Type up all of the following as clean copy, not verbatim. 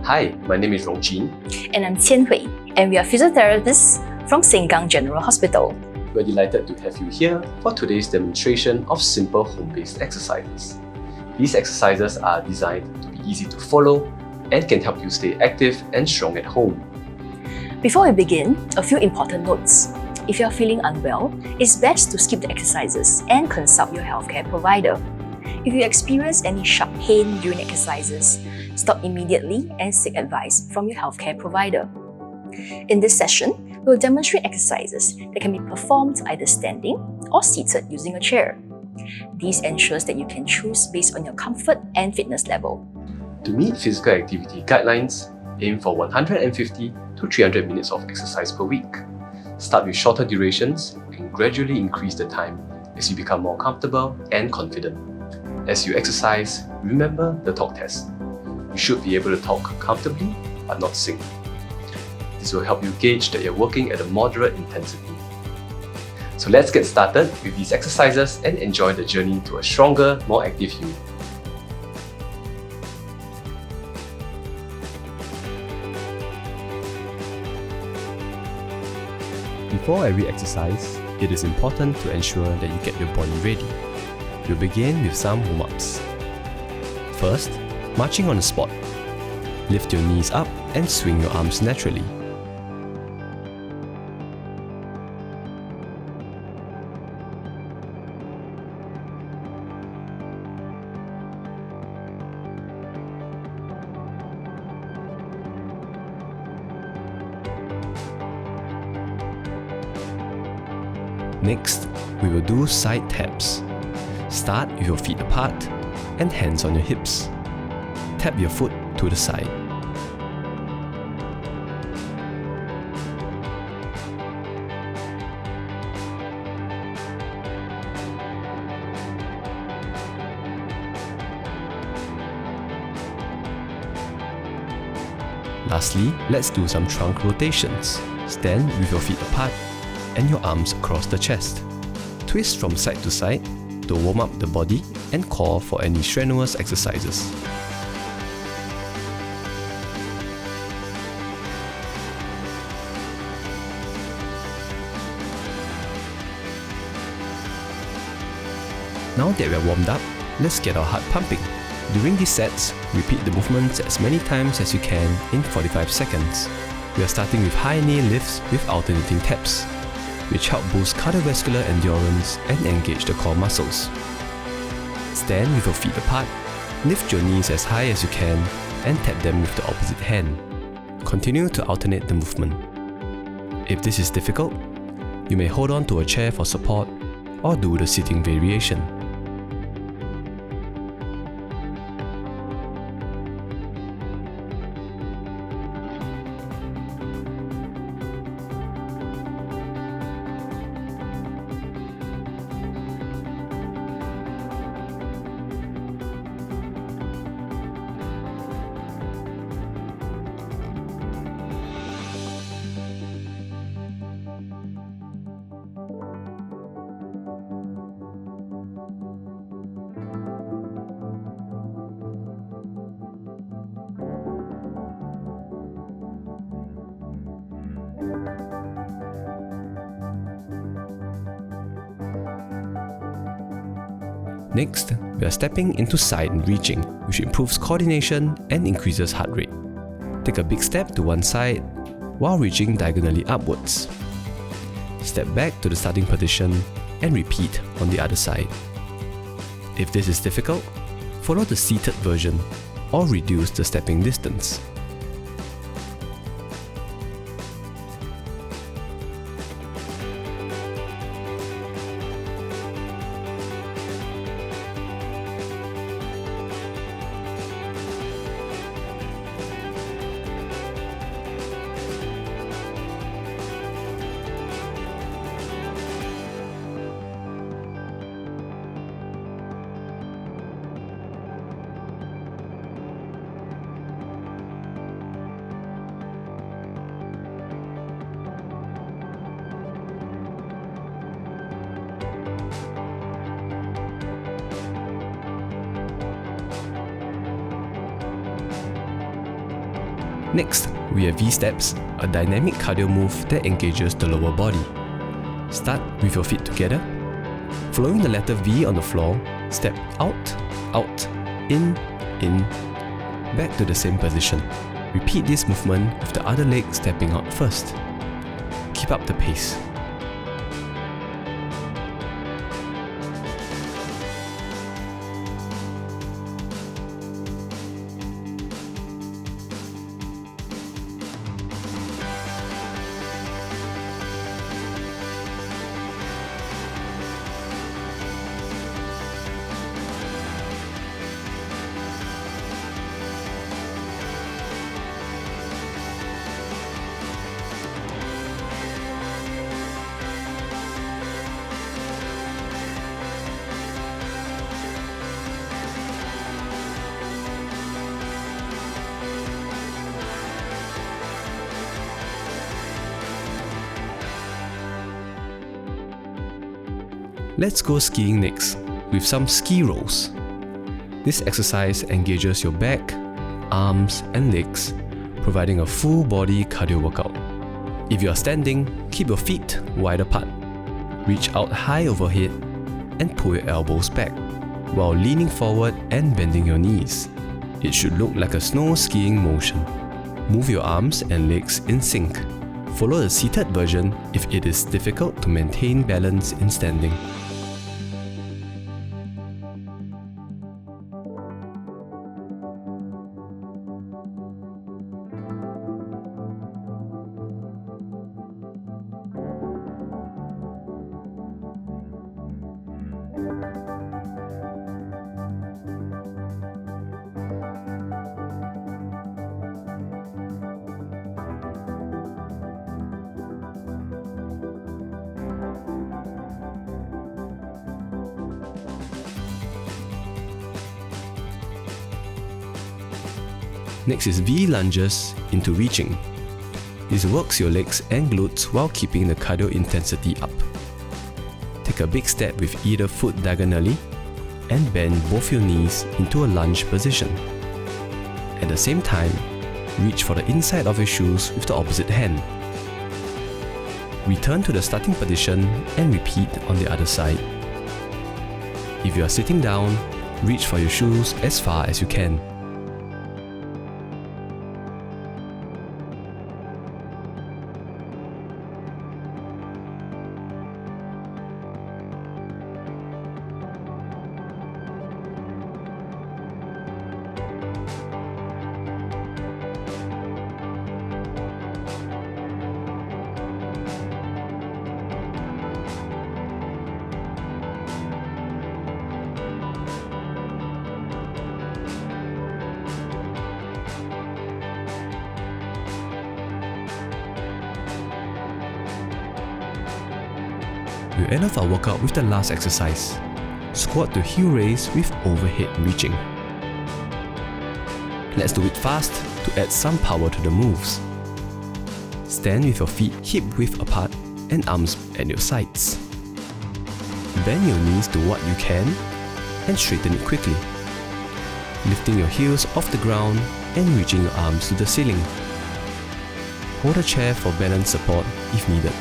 Hi, my name is Rongjin. And I'm Tian Hui, and we are physiotherapists from Sengkang General Hospital. We're delighted to have you here for today's demonstration of simple home-based exercises. These exercises are designed to be easy to follow and can help you stay active and strong at home. Before we begin, a few important notes. If you're feeling unwell, it's best to skip the exercises and consult your healthcare provider. If you experience any sharp pain during exercises, stop immediately and seek advice from your healthcare provider. In this session, we'll demonstrate exercises that can be performed either standing or seated using a chair. This ensures that you can choose based on your comfort and fitness level. To meet physical activity guidelines, aim for 150 to 300 minutes of exercise per week. Start with shorter durations and gradually increase the time as you become more comfortable and confident. As you exercise, remember the talk test. You should be able to talk comfortably but not sing. This will help you gauge that you're working at a moderate intensity. So let's get started with these exercises and enjoy the journey to a stronger, more active you. Before every exercise, it is important to ensure that you get your body ready. We'll begin with some warm-ups. First, marching on the spot. Lift your knees up and swing your arms naturally. Next, we will do side taps. Start with your feet apart and hands on your hips. Tap your foot to the side. Lastly, let's do some trunk rotations. Stand with your feet apart and your arms across the chest. Twist from side to side to warm up the body and core for any strenuous exercises. Now that we are warmed up, let's get our heart pumping. During these sets, repeat the movements as many times as you can in 45 seconds. We are starting with high knee lifts with alternating taps, which help boost cardiovascular endurance and engage the core muscles. Stand with your feet apart, lift your knees as high as you can, and tap them with the opposite hand. Continue to alternate the movement. If this is difficult, you may hold on to a chair for support or do the sitting variation. Next, we are stepping into side reaching, which improves coordination and increases heart rate. Take a big step to one side while reaching diagonally upwards. Step back to the starting position and repeat on the other side. If this is difficult, follow the seated version or reduce the stepping distance. Next, we have V-steps, a dynamic cardio move that engages the lower body. Start with your feet together. Following the letter V on the floor, step out, out, in, back to the same position. Repeat this movement with the other leg stepping out first. Keep up the pace. Let's go skiing next, with some ski rolls. This exercise engages your back, arms and legs, providing a full body cardio workout. If you are standing, keep your feet wide apart. Reach out high overhead and pull your elbows back, while leaning forward and bending your knees. It should look like a snow skiing motion. Move your arms and legs in sync. Follow the seated version if it is difficult to maintain balance in standing. Next is V lunges into reaching. This works your legs and glutes while keeping the cardio intensity up. Take a big step with either foot diagonally and bend both your knees into a lunge position. At the same time, reach for the inside of your shoes with the opposite hand. Return to the starting position and repeat on the other side. If you are sitting down, reach for your shoes as far as you can. We'll end off our workout with the last exercise. Squat to heel raise with overhead reaching. Let's do it fast to add some power to the moves. Stand with your feet hip width apart and arms at your sides. Bend your knees to what you can and straighten it quickly. Lifting your heels off the ground and reaching your arms to the ceiling. Hold a chair for balance support if needed.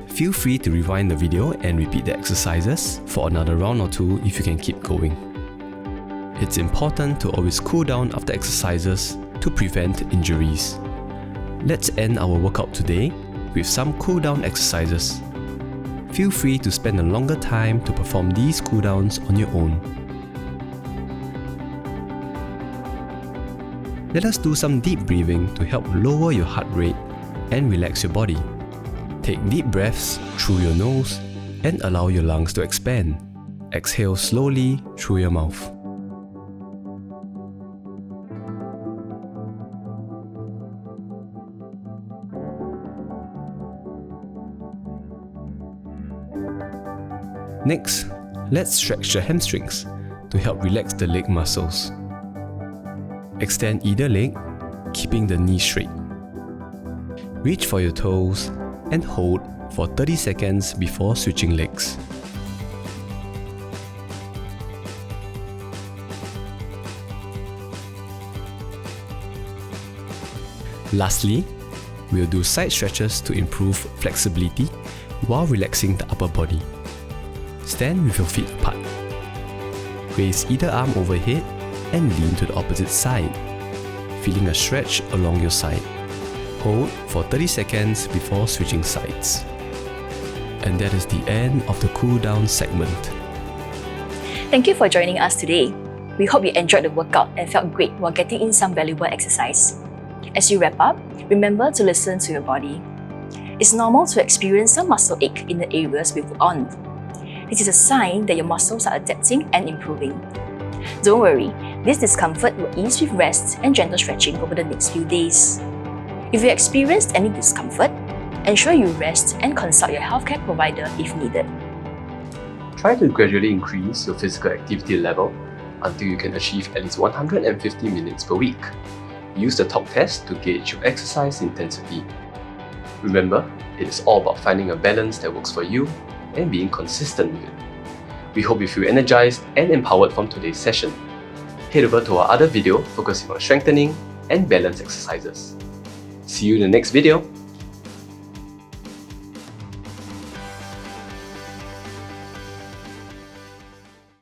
Feel free to rewind the video and repeat the exercises for another round or two if you can keep going. It's important to always cool down after exercises to prevent injuries. Let's end our workout today with some cool down exercises. Feel free to spend a longer time to perform these cool downs on your own. Let us do some deep breathing to help lower your heart rate and relax your body. Take deep breaths through your nose and allow your lungs to expand. Exhale slowly through your mouth. Next, Let's stretch the hamstrings to help relax the leg muscles. Extend either leg, keeping the knee straight. Reach for your toes and hold for 30 seconds before switching legs. Lastly, we'll do side stretches to improve flexibility while relaxing the upper body. Stand with your feet apart. Raise either arm overhead and lean to the opposite side, feeling a stretch along your side. Hold for 30 seconds before switching sides. And that is the end of the cool down segment. Thank you for joining us today. We hope you enjoyed the workout and felt great while getting in some valuable exercise. As you wrap up, remember to listen to your body. It's normal to experience some muscle ache in the areas we work on. This is a sign that your muscles are adapting and improving. Don't worry, this discomfort will ease with rest and gentle stretching over the next few days. If you experienced any discomfort, ensure you rest and consult your healthcare provider if needed. Try to gradually increase your physical activity level until you can achieve at least 150 minutes per week. Use the talk test to gauge your exercise intensity. Remember, it is all about finding a balance that works for you and being consistent with it. We hope you feel energized and empowered from today's session. Head over to our other video focusing on strengthening and balance exercises. See you in the next video.